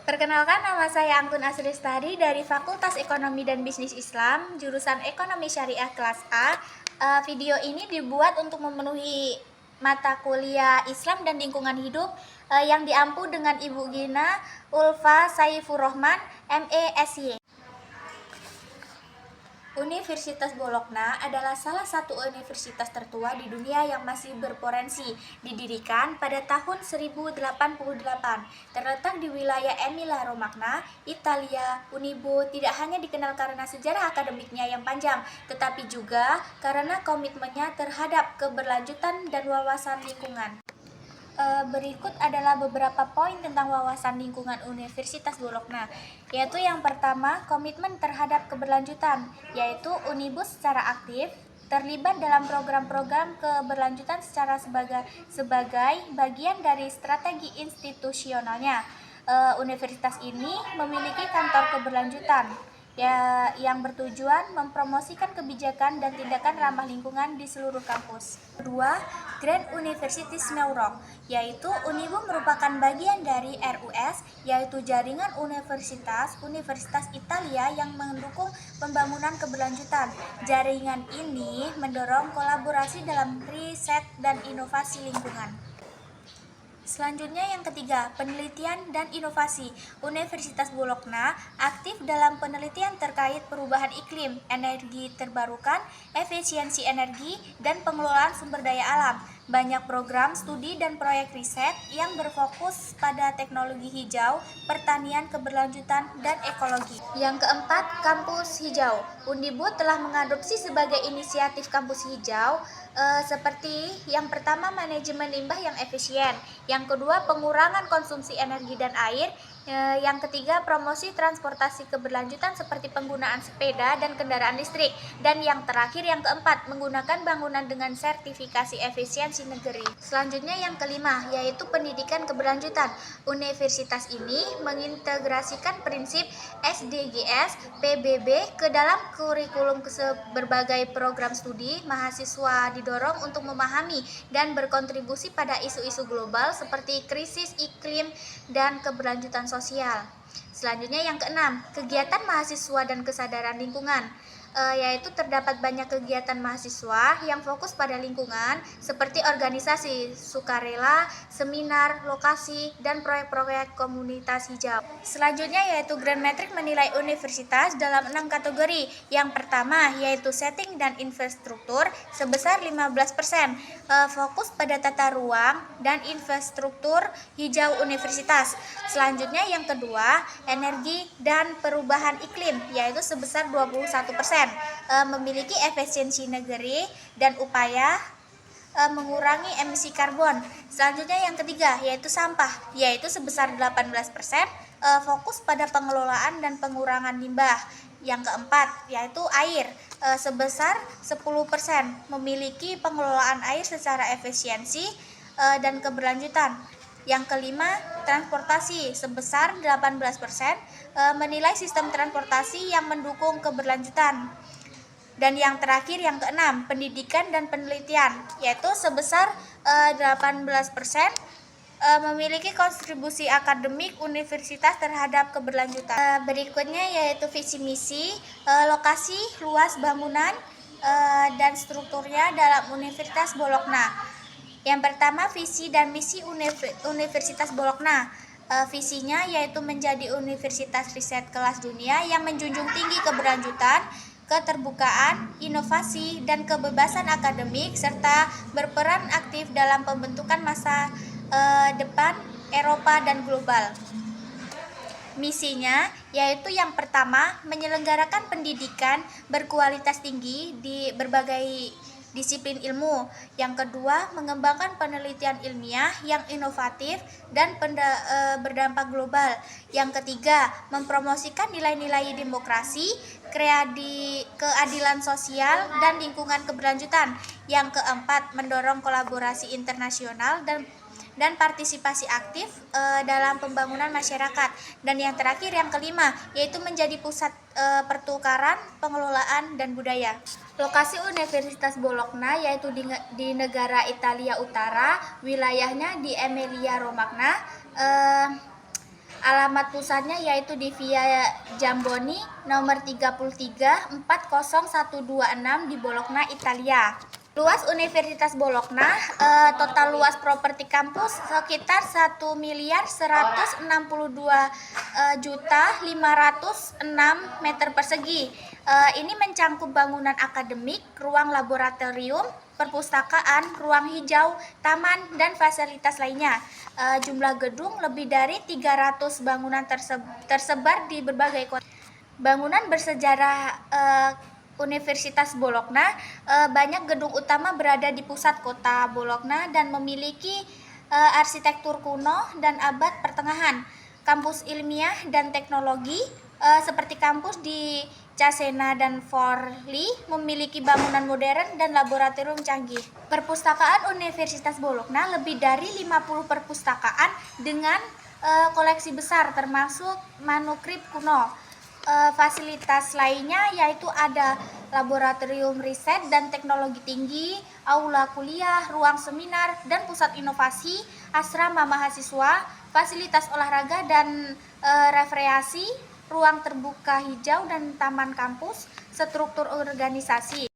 Perkenalkan, nama saya Anggun Asristari dari Fakultas Ekonomi dan Bisnis Islam, jurusan Ekonomi Syariah kelas A. Video ini dibuat untuk memenuhi mata kuliah Islam dan Lingkungan Hidup yang diampu dengan Ibu Gina Ulfa Saifur Rahman, ME SY. Universitas Bologna adalah salah satu universitas tertua di dunia yang masih berpotensi. Didirikan pada tahun 1088, terletak di wilayah Emilia-Romagna, Italia. Unibo tidak hanya dikenal karena sejarah akademiknya yang panjang, tetapi juga karena komitmennya terhadap keberlanjutan dan wawasan lingkungan. Berikut adalah beberapa poin tentang wawasan lingkungan Universitas Bologna, yaitu yang pertama, komitmen terhadap keberlanjutan, yaitu Unibus secara aktif terlibat dalam program-program keberlanjutan sebagai bagian dari strategi institusionalnya. Universitas ini memiliki kantor keberlanjutan yang bertujuan mempromosikan kebijakan dan tindakan ramah lingkungan di seluruh kampus. Kedua, Grand University Smeurok, yaitu Unibo merupakan bagian dari RUS, yaitu jaringan universitas Italia yang mendukung pembangunan keberlanjutan. Jaringan ini mendorong kolaborasi dalam riset dan inovasi lingkungan. Selanjutnya yang ketiga, penelitian dan inovasi. Universitas Bologna aktif dalam penelitian terkait perubahan iklim, energi terbarukan, efisiensi energi, dan pengelolaan sumber daya alam. Banyak program studi dan proyek riset yang berfokus pada teknologi hijau, pertanian keberlanjutan, dan ekologi. Yang keempat, kampus hijau. Unibo telah mengadopsi sebagai inisiatif kampus hijau seperti yang pertama, manajemen limbah yang efisien, yang kedua, pengurangan konsumsi energi dan air, yang ketiga, promosi transportasi keberlanjutan seperti penggunaan sepeda dan kendaraan listrik, dan yang terakhir, yang keempat, menggunakan bangunan dengan sertifikasi efisiensi negeri. Selanjutnya yang kelima, yaitu pendidikan keberlanjutan. Universitas ini mengintegrasikan prinsip SDGs PBB ke dalam kurikulum berbagai program studi. Mahasiswa didorong untuk memahami dan berkontribusi pada isu-isu global seperti krisis iklim dan keberlanjutan sosial. Selanjutnya yang keenam, kegiatan mahasiswa dan kesadaran lingkungan, yaitu terdapat banyak kegiatan mahasiswa yang fokus pada lingkungan seperti organisasi sukarela, seminar, lokasi, dan proyek-proyek komunitas hijau. Selanjutnya yaitu Grand Metric menilai universitas dalam 6 kategori. Yang pertama yaitu setting dan infrastruktur sebesar 15%, fokus pada tata ruang dan infrastruktur hijau universitas. Selanjutnya yang kedua, energi dan perubahan iklim, yaitu sebesar 21%, memiliki efisiensi negeri dan upaya mengurangi emisi karbon. Selanjutnya yang ketiga yaitu sampah, yaitu sebesar 18%, fokus pada pengelolaan dan pengurangan limbah. Yang keempat yaitu air, sebesar 10%, memiliki pengelolaan air secara efisiensi dan keberlanjutan. Yang kelima, transportasi sebesar 18%, menilai sistem transportasi yang mendukung keberlanjutan. Dan yang terakhir yang keenam, pendidikan dan penelitian, yaitu sebesar 18%, memiliki kontribusi akademik universitas terhadap keberlanjutan. Berikutnya yaitu visi misi, lokasi, luas bangunan, dan strukturnya dalam Universitas Bologna. Yang pertama, visi dan misi Universitas Bologna. Visinya yaitu menjadi universitas riset kelas dunia yang menjunjung tinggi keberlanjutan, keterbukaan, inovasi, dan kebebasan akademik, serta berperan aktif dalam pembentukan masa depan Eropa dan global. Misinya yaitu yang pertama, menyelenggarakan pendidikan berkualitas tinggi di berbagai disiplin ilmu. Yang kedua, mengembangkan penelitian ilmiah yang inovatif dan berdampak global. Yang ketiga, mempromosikan nilai-nilai demokrasi, keadilan sosial, dan lingkungan keberlanjutan. Yang keempat, mendorong kolaborasi internasional dan partisipasi aktif dalam pembangunan masyarakat. Dan yang terakhir yang kelima yaitu menjadi pusat pertukaran, pengelolaan, dan budaya. Lokasi Universitas Bologna yaitu di negara Italia Utara, wilayahnya di Emilia Romagna. Alamat pusatnya yaitu di Via Jamboni nomor 33 40126 di Bologna, Italia. Luas Universitas Bologna, total luas properti kampus sekitar 1.162.506 meter persegi. Ini mencangkup bangunan akademik, ruang laboratorium, perpustakaan, ruang hijau, taman, dan fasilitas lainnya. Jumlah gedung lebih dari 300 bangunan tersebar di berbagai kota. Bangunan bersejarah Universitas Bologna, banyak gedung utama berada di pusat kota Bologna dan memiliki arsitektur kuno dan abad pertengahan. Kampus ilmiah dan teknologi seperti kampus di Cesena dan Forlì memiliki bangunan modern dan laboratorium canggih. Perpustakaan Universitas Bologna lebih dari 50 perpustakaan dengan koleksi besar termasuk manuskrip kuno. Fasilitas lainnya yaitu ada laboratorium riset dan teknologi tinggi, aula kuliah, ruang seminar dan pusat inovasi, asrama mahasiswa, fasilitas olahraga dan rekreasi, ruang terbuka hijau dan taman kampus, struktur organisasi.